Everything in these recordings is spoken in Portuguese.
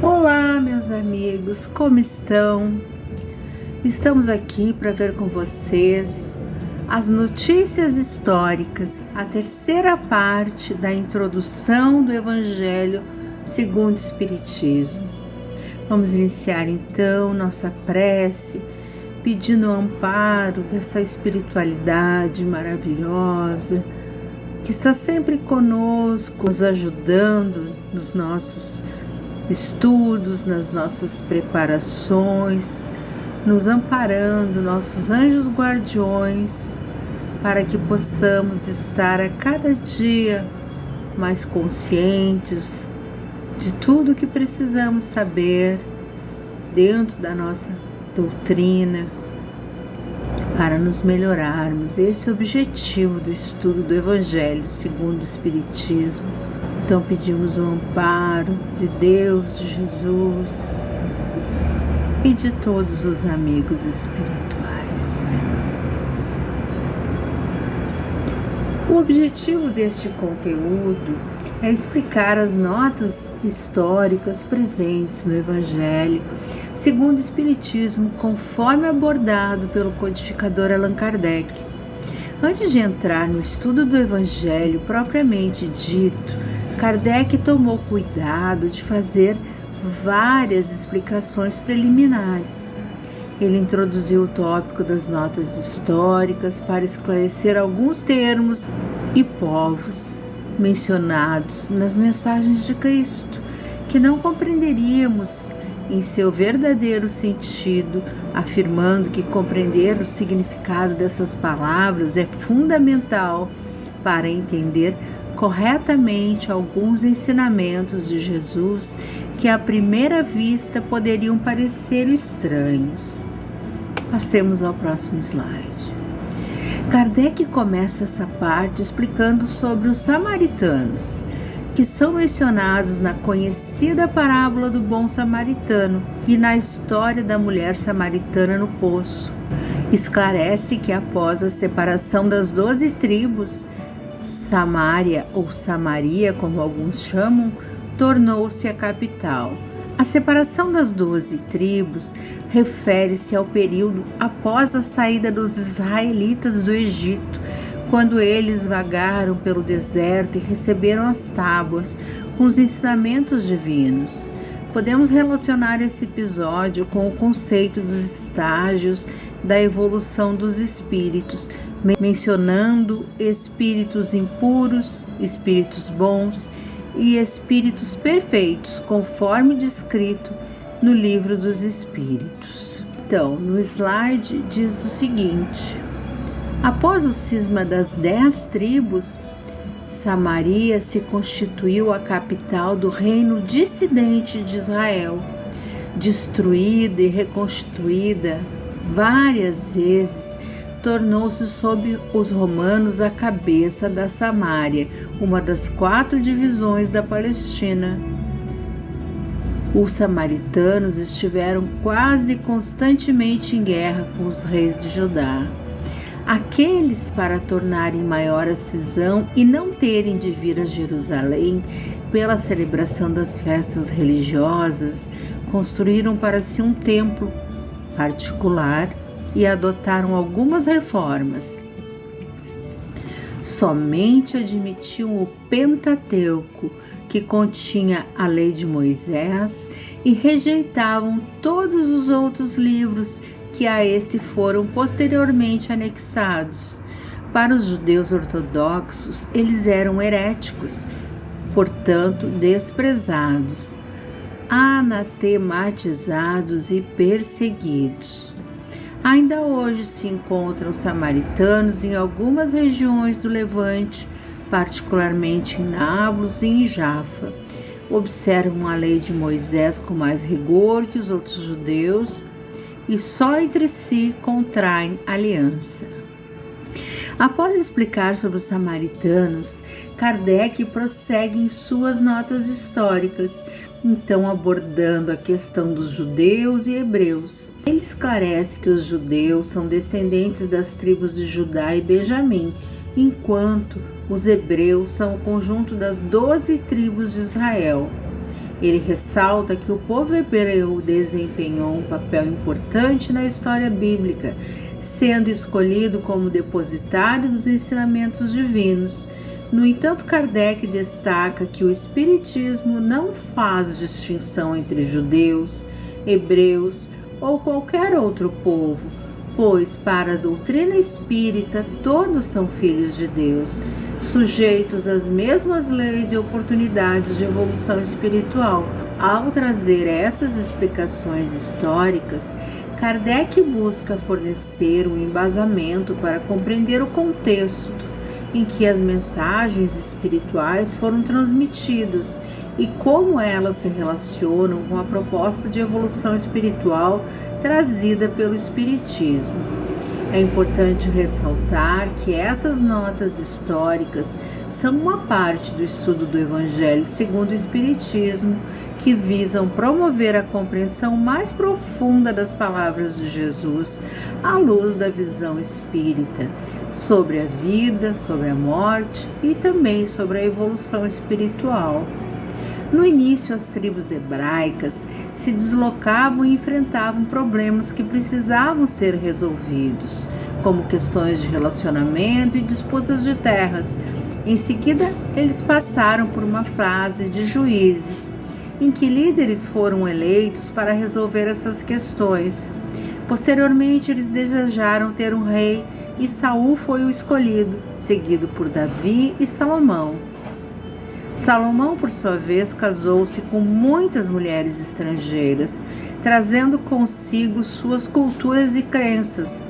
Olá, meus amigos, como estão? Estamos aqui para ver com vocês as notícias históricas, a terceira parte da introdução do Evangelho segundo o Espiritismo. Vamos iniciar então nossa prece, pedindo o amparo dessa espiritualidade maravilhosa que está sempre conosco, nos ajudando nos nossos estudos, nas nossas preparações, nos amparando, nossos anjos guardiões, para que possamos estar a cada dia mais conscientes de tudo que precisamos saber dentro da nossa doutrina, para nos melhorarmos. Esse é o objetivo do estudo do Evangelho segundo o Espiritismo. Então pedimos o amparo de Deus, de Jesus e de todos os amigos espirituais. O objetivo deste conteúdo é explicar as notas históricas presentes no Evangelho segundo o Espiritismo, conforme abordado pelo codificador Allan Kardec. Antes de entrar no estudo do Evangelho propriamente dito, Kardec tomou cuidado de fazer várias explicações preliminares. Ele introduziu o tópico das notas históricas para esclarecer alguns termos e povos mencionados nas mensagens de Cristo, que não compreenderíamos em seu verdadeiro sentido, afirmando que compreender o significado dessas palavras é fundamental para entender corretamente alguns ensinamentos de Jesus que à primeira vista poderiam parecer estranhos. Passemos ao próximo slide. Kardec começa essa parte explicando sobre os samaritanos, que são mencionados na conhecida parábola do bom samaritano e na história da mulher samaritana no poço. Esclarece que após a separação das 12 tribos, Samária, ou Samaria, como alguns chamam, tornou-se a capital. A separação das 12 tribos refere-se ao período após a saída dos israelitas do Egito, quando eles vagaram pelo deserto e receberam as tábuas com os ensinamentos divinos. Podemos relacionar esse episódio com o conceito dos estágios da evolução dos espíritos, mencionando espíritos impuros, espíritos bons e espíritos perfeitos, conforme descrito no Livro dos Espíritos. Então, no slide diz o seguinte: após o cisma das 10 tribos, Samaria se constituiu a capital do reino dissidente de Israel, destruída e reconstituída várias vezes. Tornou-se sob os romanos a cabeça da Samária, uma das 4 divisões da Palestina. Os samaritanos estiveram quase constantemente em guerra com os reis de Judá. Aqueles, para tornarem maior a cisão e não terem de vir a Jerusalém pela celebração das festas religiosas, construíram para si um templo particular e adotaram algumas reformas. Somente admitiam o Pentateuco, que continha a lei de Moisés, e rejeitavam todos os outros livros que a esse foram posteriormente anexados. Para os judeus ortodoxos, eles eram heréticos, portanto desprezados, anatematizados e perseguidos. Ainda hoje se encontram samaritanos em algumas regiões do Levante, particularmente em Nablus e em Jafa. Observam a lei de Moisés com mais rigor que os outros judeus e só entre si contraem aliança. Após explicar sobre os samaritanos, Kardec prossegue em suas notas históricas, então abordando a questão dos judeus e hebreus. Ele esclarece que os judeus são descendentes das tribos de Judá e Benjamim, enquanto os hebreus são o conjunto das 12 tribos de Israel. Ele ressalta que o povo hebreu desempenhou um papel importante na história bíblica, sendo escolhido como depositário dos ensinamentos divinos. No entanto, Kardec destaca que o Espiritismo não faz distinção entre judeus, hebreus ou qualquer outro povo, pois para a doutrina espírita todos são filhos de Deus, sujeitos às mesmas leis e oportunidades de evolução espiritual. Ao trazer essas explicações históricas, Kardec busca fornecer um embasamento para compreender o contexto em que as mensagens espirituais foram transmitidas e como elas se relacionam com a proposta de evolução espiritual trazida pelo Espiritismo. É importante ressaltar que essas notas históricas são uma parte do estudo do Evangelho segundo o Espiritismo, que visam promover a compreensão mais profunda das palavras de Jesus à luz da visão espírita, sobre a vida, sobre a morte e também sobre a evolução espiritual. No início, as tribos hebraicas se deslocavam e enfrentavam problemas que precisavam ser resolvidos, como questões de relacionamento e disputas de terras. Em seguida, eles passaram por uma fase de juízes, em que líderes foram eleitos para resolver essas questões. Posteriormente, eles desejaram ter um rei e Saul foi o escolhido, seguido por Davi e Salomão. Salomão, por sua vez, casou-se com muitas mulheres estrangeiras, trazendo consigo suas culturas e crenças.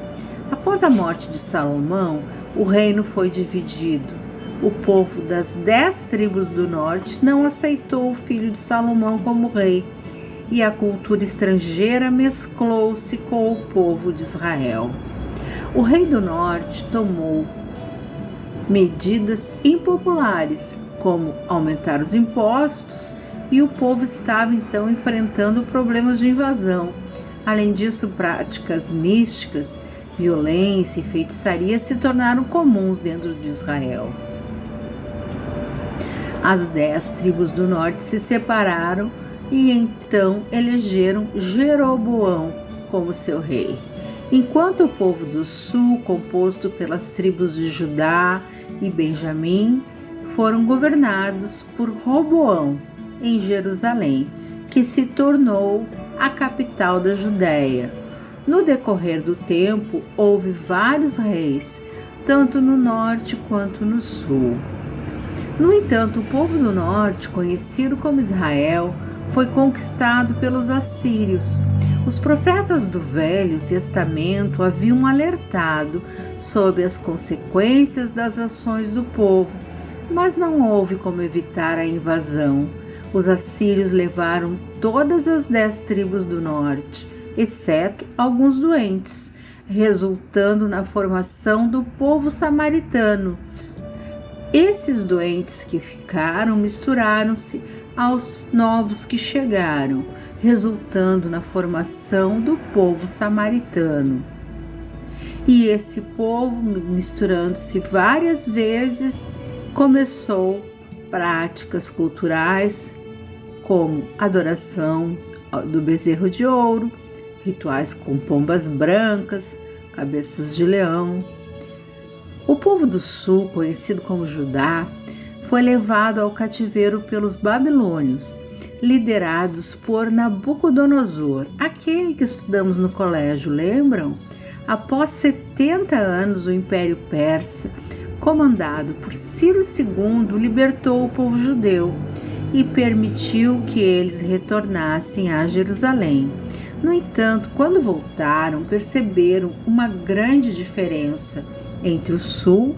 Após a morte de Salomão, o reino foi dividido. O povo das 10 tribos do norte não aceitou o filho de Salomão como rei, e a cultura estrangeira mesclou-se com o povo de Israel. O rei do norte tomou medidas impopulares, como aumentar os impostos, e o povo estava então enfrentando problemas de invasão. Além disso, práticas místicas, violência e feitiçaria se tornaram comuns dentro de Israel. As 10 tribos do norte se separaram e então elegeram Jeroboão como seu rei, enquanto o povo do sul, composto pelas tribos de Judá e Benjamim, foram governados por Roboão, em Jerusalém, que se tornou a capital da Judéia. No decorrer do tempo, houve vários reis, tanto no norte quanto no sul. No entanto, o povo do norte, conhecido como Israel, foi conquistado pelos assírios. Os profetas do Velho Testamento haviam alertado sobre as consequências das ações do povo, mas não houve como evitar a invasão. Os assírios levaram todas as 10 tribos do norte, exceto alguns doentes, resultando na formação do povo samaritano. Esses doentes que ficaram misturaram-se aos novos que chegaram, resultando na formação do povo samaritano. E esse povo, misturando-se várias vezes, começou práticas culturais como adoração do bezerro de ouro, rituais com pombas brancas, cabeças de leão. O povo do sul, conhecido como Judá, foi levado ao cativeiro pelos babilônios, liderados por Nabucodonosor, aquele que estudamos no colégio, lembram? Após 70 anos, o Império Persa, comandado por Ciro II, libertou o povo judeu e permitiu que eles retornassem a Jerusalém. No entanto, quando voltaram, perceberam uma grande diferença entre o sul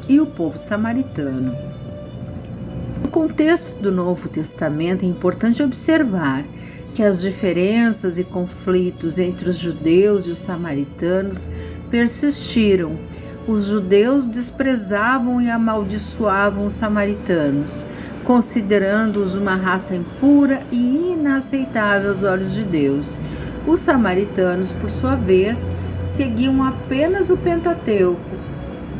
e o povo samaritano. No contexto do Novo Testamento, é importante observar que as diferenças e conflitos entre os judeus e os samaritanos persistiram. Os judeus desprezavam e amaldiçoavam os samaritanos, considerando-os uma raça impura e inaceitável aos olhos de Deus. Os samaritanos, por sua vez, seguiam apenas o Pentateuco,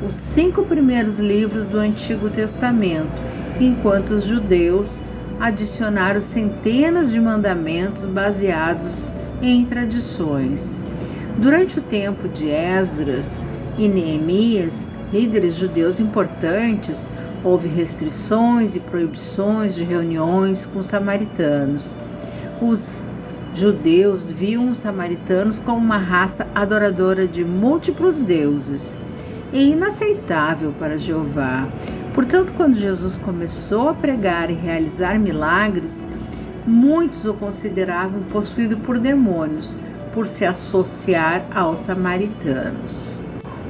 os 5 primeiros livros do Antigo Testamento, enquanto os judeus adicionaram centenas de mandamentos baseados em tradições. Durante o tempo de Esdras e Neemias, líderes judeus importantes, houve restrições e proibições de reuniões com os samaritanos. Os judeus viam os samaritanos como uma raça adoradora de múltiplos deuses e inaceitável para Jeová. Portanto, quando Jesus começou a pregar e realizar milagres, muitos o consideravam possuído por demônios, por se associar aos samaritanos.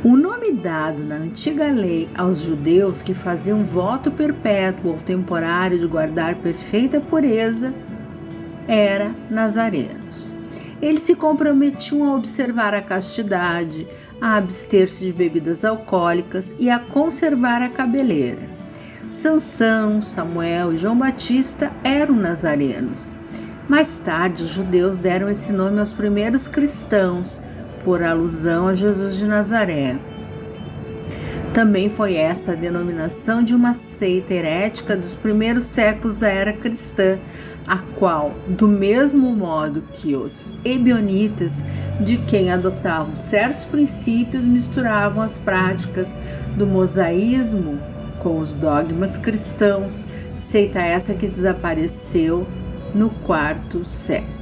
O nome dado na antiga lei aos judeus que faziam voto perpétuo ou temporário de guardar perfeita pureza era nazarenos. Eles se comprometiam a observar a castidade, a abster-se de bebidas alcoólicas e a conservar a cabeleira. Sansão, Samuel e João Batista eram nazarenos. Mais tarde, os judeus deram esse nome aos primeiros cristãos, por alusão a Jesus de Nazaré. Também foi essa a denominação de uma seita herética dos primeiros séculos da era cristã, a qual, do mesmo modo que os ebionitas, de quem adotavam certos princípios, misturavam as práticas do mosaísmo com os dogmas cristãos, seita essa que desapareceu no IV século.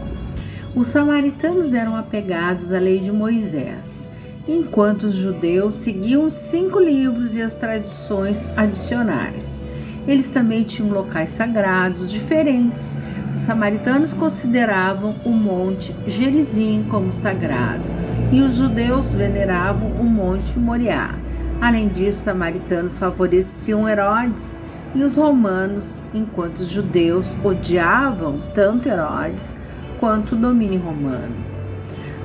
Os samaritanos eram apegados à lei de Moisés, enquanto os judeus seguiam os 5 livros e as tradições adicionais. Eles também tinham locais sagrados diferentes. Os samaritanos consideravam o monte Gerizim como sagrado e os judeus veneravam o monte Moriá. Além disso, os samaritanos favoreciam Herodes e os romanos, enquanto os judeus odiavam tanto Herodes quanto o domínio romano.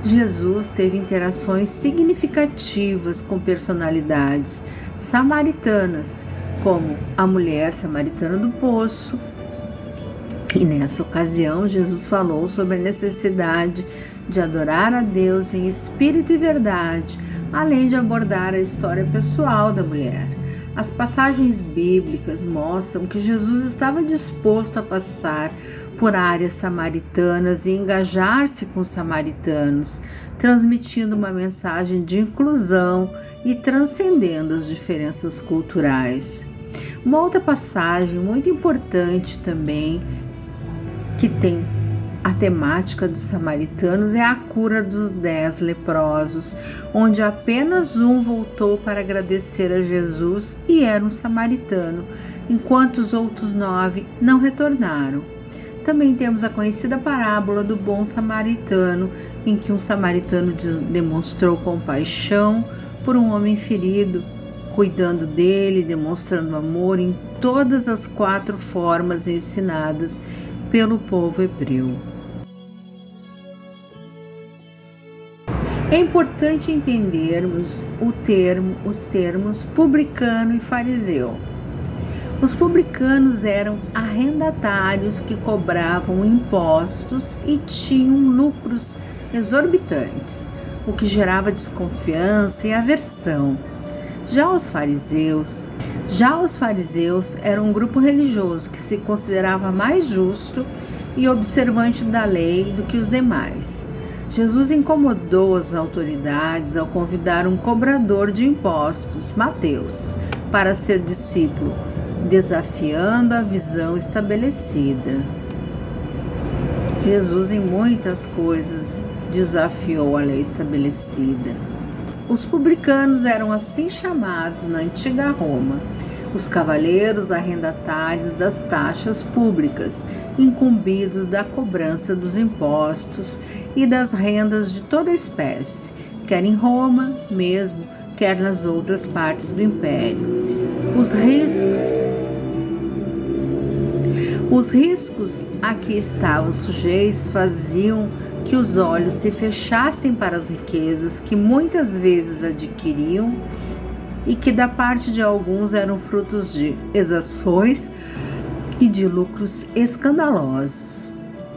Jesus teve interações significativas com personalidades samaritanas, como a mulher samaritana do poço, e nessa ocasião Jesus falou sobre a necessidade de adorar a Deus em espírito e verdade, além de abordar a história pessoal da mulher. As passagens bíblicas mostram que Jesus estava disposto a passar por áreas samaritanas e engajar-se com os samaritanos, transmitindo uma mensagem de inclusão e transcendendo as diferenças culturais. Uma outra passagem muito importante também, que tem a temática dos samaritanos, é a cura dos 10 leprosos, onde apenas um voltou para agradecer a Jesus e era um samaritano, enquanto os outros 9 não retornaram. Também temos a conhecida parábola do bom samaritano, em que um samaritano demonstrou compaixão por um homem ferido, cuidando dele, demonstrando amor em todas as 4 formas ensinadas pelo povo hebreu. É importante entendermos os termos publicano e fariseu. Os publicanos eram arrendatários que cobravam impostos e tinham lucros exorbitantes, o que gerava desconfiança e aversão. Já os fariseus eram um grupo religioso que se considerava mais justo e observante da lei do que os demais. Jesus incomodou as autoridades ao convidar um cobrador de impostos, Mateus, para ser discípulo, desafiando a visão estabelecida. Jesus, em muitas coisas, desafiou a lei estabelecida. Os publicanos eram assim chamados na antiga Roma, os cavaleiros arrendatários das taxas públicas, incumbidos da cobrança dos impostos e das rendas de toda espécie, quer em Roma mesmo, quer nas outras partes do império. Os riscos a que estavam sujeitos faziam que os olhos se fechassem para as riquezas que muitas vezes adquiriam e que da parte de alguns eram frutos de exações e de lucros escandalosos.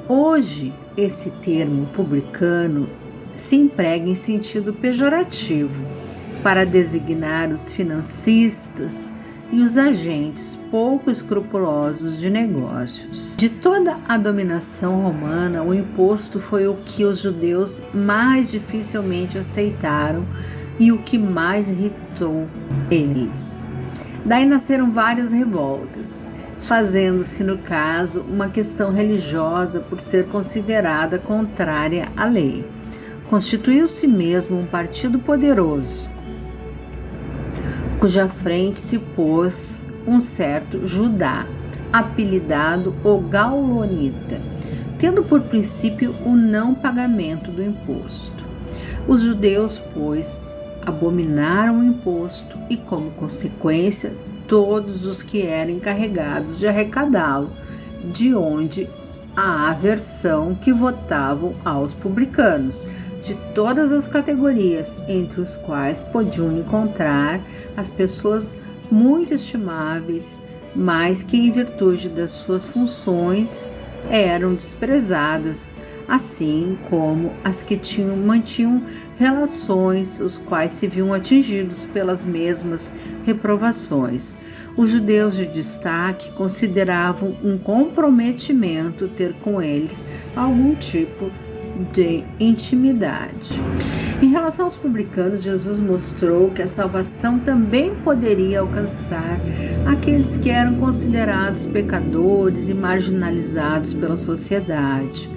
Hoje, esse termo publicano se emprega em sentido pejorativo para designar os financistas e os agentes pouco escrupulosos de negócios. De toda a dominação romana, o imposto foi o que os judeus mais dificilmente aceitaram e o que mais irritou eles. Daí nasceram várias revoltas, fazendo-se, no caso, uma questão religiosa por ser considerada contrária à lei. Constituiu-se mesmo um partido poderoso, cuja frente se pôs um certo Judá, apelidado o Gaulonita, tendo por princípio o não pagamento do imposto. Os judeus, pois, abominaram o imposto e, como consequência, todos os que eram encarregados de arrecadá-lo, de onde a aversão que votavam aos publicanos, de todas as categorias, entre os quais podiam encontrar as pessoas muito estimáveis, mas que, em virtude das suas funções, eram desprezadas, assim como as que mantinham relações, os quais se viam atingidos pelas mesmas reprovações. Os judeus de destaque consideravam um comprometimento ter com eles algum tipo de intimidade. Em relação aos publicanos, Jesus mostrou que a salvação também poderia alcançar aqueles que eram considerados pecadores e marginalizados pela sociedade.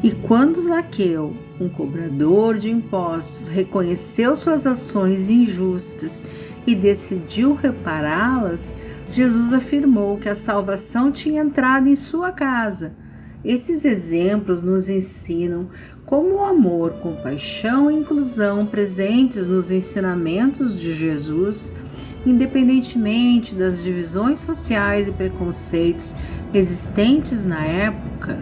E quando Zaqueu, um cobrador de impostos, reconheceu suas ações injustas e decidiu repará-las, Jesus afirmou que a salvação tinha entrado em sua casa. Esses exemplos nos ensinam como o amor, compaixão e inclusão presentes nos ensinamentos de Jesus, independentemente das divisões sociais e preconceitos existentes na época.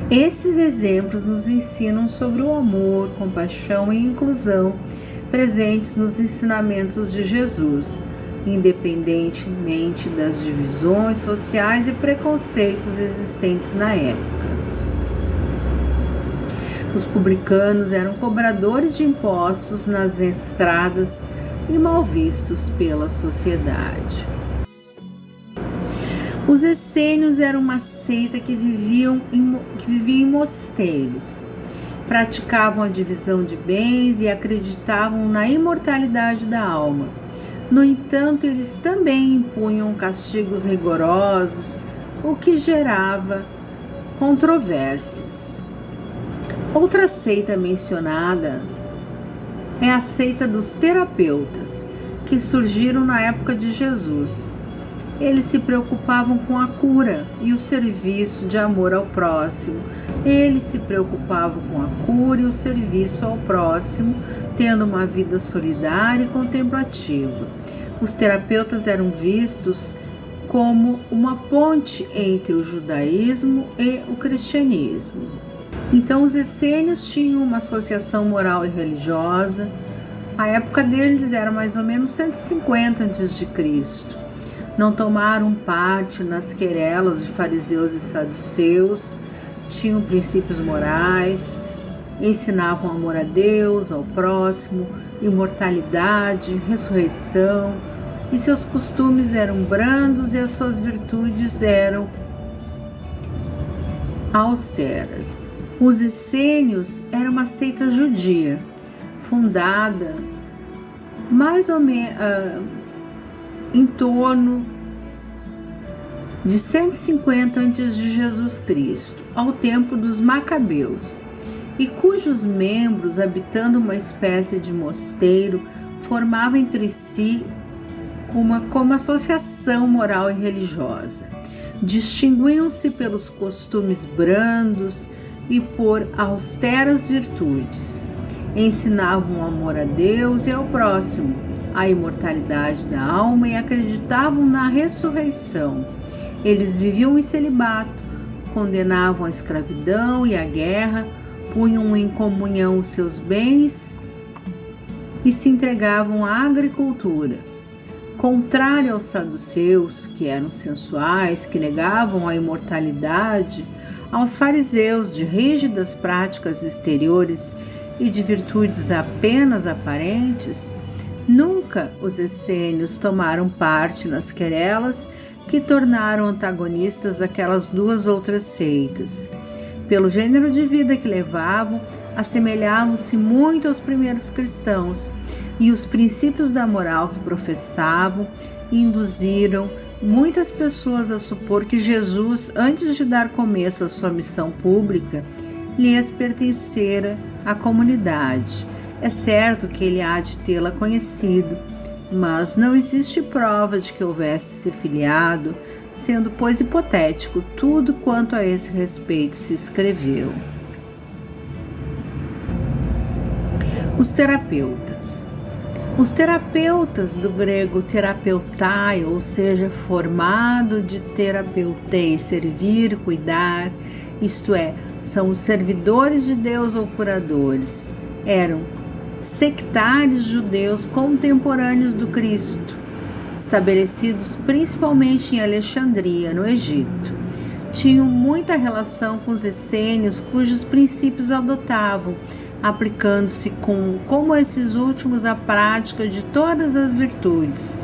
Esses exemplos nos ensinam sobre o amor, compaixão e inclusão presentes nos ensinamentos de Jesus, independentemente das divisões sociais e preconceitos existentes na época. Os publicanos eram cobradores de impostos nas estradas e mal vistos pela sociedade. Os essênios eram uma seita que vivia em mosteiros, praticavam a divisão de bens e acreditavam na imortalidade da alma. No entanto, eles também impunham castigos rigorosos, o que gerava controvérsias. Outra seita mencionada é a seita dos terapeutas, que surgiram na época de Jesus. Eles se preocupavam com a cura e o serviço de amor ao próximo. Eles se preocupavam com a cura e o serviço ao próximo, tendo uma vida solidária e contemplativa. Os terapeutas eram vistos como uma ponte entre o judaísmo e o cristianismo. Então, os essênios tinham uma associação moral e religiosa. A época deles era mais ou menos 150 a.C. Não tomaram parte nas querelas de fariseus e saduceus, tinham princípios morais, ensinavam amor a Deus, ao próximo, imortalidade, ressurreição, e seus costumes eram brandos e as suas virtudes eram austeras. Os essênios eram uma seita judia, fundada mais ou menos em torno de 150 antes de Jesus Cristo, ao tempo dos Macabeus, e cujos membros, habitando uma espécie de mosteiro, formavam entre si uma associação moral e religiosa. Distinguiam-se pelos costumes brandos e por austeras virtudes. Ensinavam o amor a Deus e ao próximo, a imortalidade da alma e acreditavam na ressurreição. Eles viviam em celibato, condenavam a escravidão e a guerra, punham em comunhão os seus bens e se entregavam à agricultura. Contrário aos saduceus, que eram sensuais, que negavam a imortalidade, aos fariseus de rígidas práticas exteriores e de virtudes apenas aparentes, Nunca os essênios tomaram parte nas querelas que tornaram antagonistas aquelas duas outras seitas. Pelo gênero de vida que levavam, assemelhavam-se muito aos primeiros cristãos, e os princípios da moral que professavam induziram muitas pessoas a supor que Jesus, antes de dar começo à sua missão pública, lhes pertencera à comunidade. É certo que ele há de tê-la conhecido, mas não existe prova de que houvesse se filiado, sendo, pois, hipotético tudo quanto a esse respeito se escreveu. Os terapeutas. Os terapeutas, do grego terapeutai, ou seja, formado de terapeutei, servir, cuidar, isto é, são os servidores de Deus ou curadores, eram sectários judeus contemporâneos do Cristo, estabelecidos principalmente em Alexandria, no Egito. Tinham muita relação com os essênios, cujos princípios adotavam, aplicando-se como esses últimos à prática de todas as virtudes.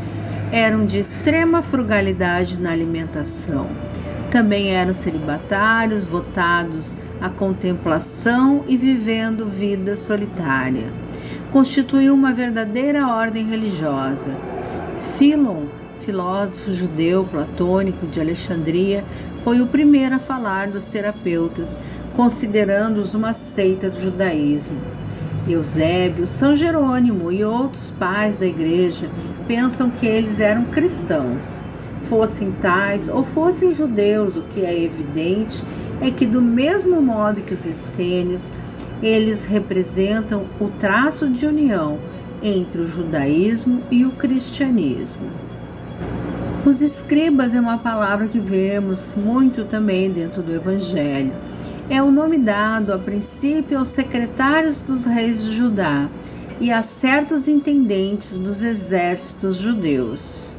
Eram de extrema frugalidade na alimentação. Também eram celibatários, votados à contemplação e vivendo vida solitária. Constituiu uma verdadeira ordem religiosa. Filon, filósofo judeu platônico de Alexandria, foi o primeiro a falar dos terapeutas, considerando-os uma seita do judaísmo. Eusébio, São Jerônimo e outros pais da igreja pensam que eles eram cristãos. Fossem tais ou fossem judeus, o que é evidente é que, do mesmo modo que os essênios, eles representam o traço de união entre o judaísmo e o cristianismo. Os escribas é uma palavra que vemos muito também dentro do Evangelho. É o nome dado, a princípio, aos secretários dos reis de Judá e a certos intendentes dos exércitos judeus.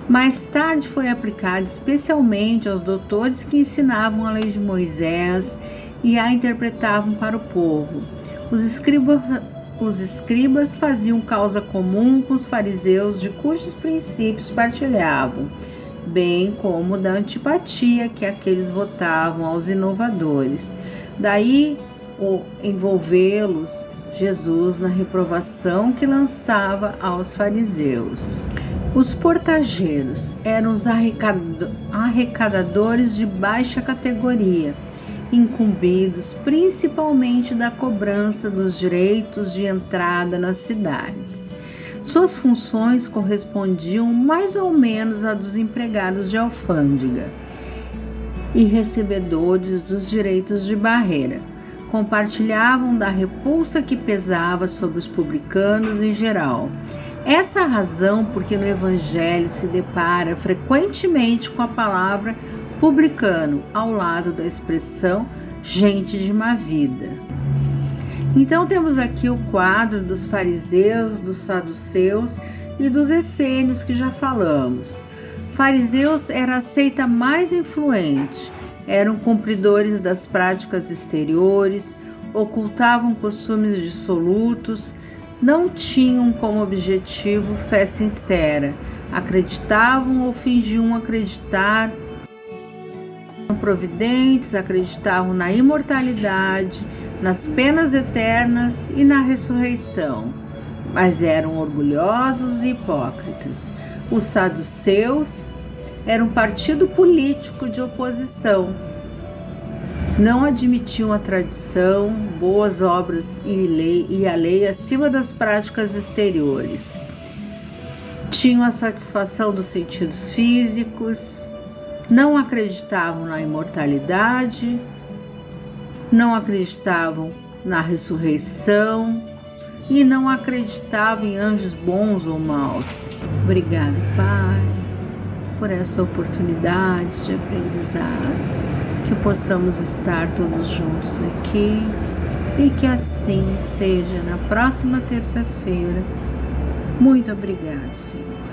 Mais tarde foi aplicado especialmente aos doutores que ensinavam a lei de Moisés e a interpretavam para o povo. Os escribas faziam causa comum com os fariseus, de cujos princípios partilhavam, bem como da antipatia que aqueles votavam aos inovadores. Daí o envolvê-los Jesus na reprovação que lançava aos fariseus. Os portageiros eram os arrecadadores de baixa categoria, incumbidos principalmente da cobrança dos direitos de entrada nas cidades. Suas funções correspondiam mais ou menos à dos empregados de alfândega e recebedores dos direitos de barreira. Compartilhavam da repulsa que pesava sobre os publicanos em geral. Essa é a razão porque no Evangelho se depara frequentemente com a palavra publicano ao lado da expressão gente de má vida. Então temos aqui o quadro dos fariseus, dos saduceus e dos essênios que já falamos. Fariseus era a seita mais influente, eram cumpridores das práticas exteriores, ocultavam costumes dissolutos, não tinham como objetivo fé sincera, acreditavam ou fingiam acreditar, eram providentes, acreditavam na imortalidade, nas penas eternas e na ressurreição, mas eram orgulhosos e hipócritas. Os saduceus eram um partido político de oposição. Não admitiam a tradição, boas obras e a lei acima das práticas exteriores. Tinham a satisfação dos sentidos físicos, não acreditavam na imortalidade, não acreditavam na ressurreição e não acreditavam em anjos bons ou maus. Obrigado, Pai, por essa oportunidade de aprendizado. Que possamos estar todos juntos aqui e que assim seja na próxima terça-feira. Muito obrigada, Senhor.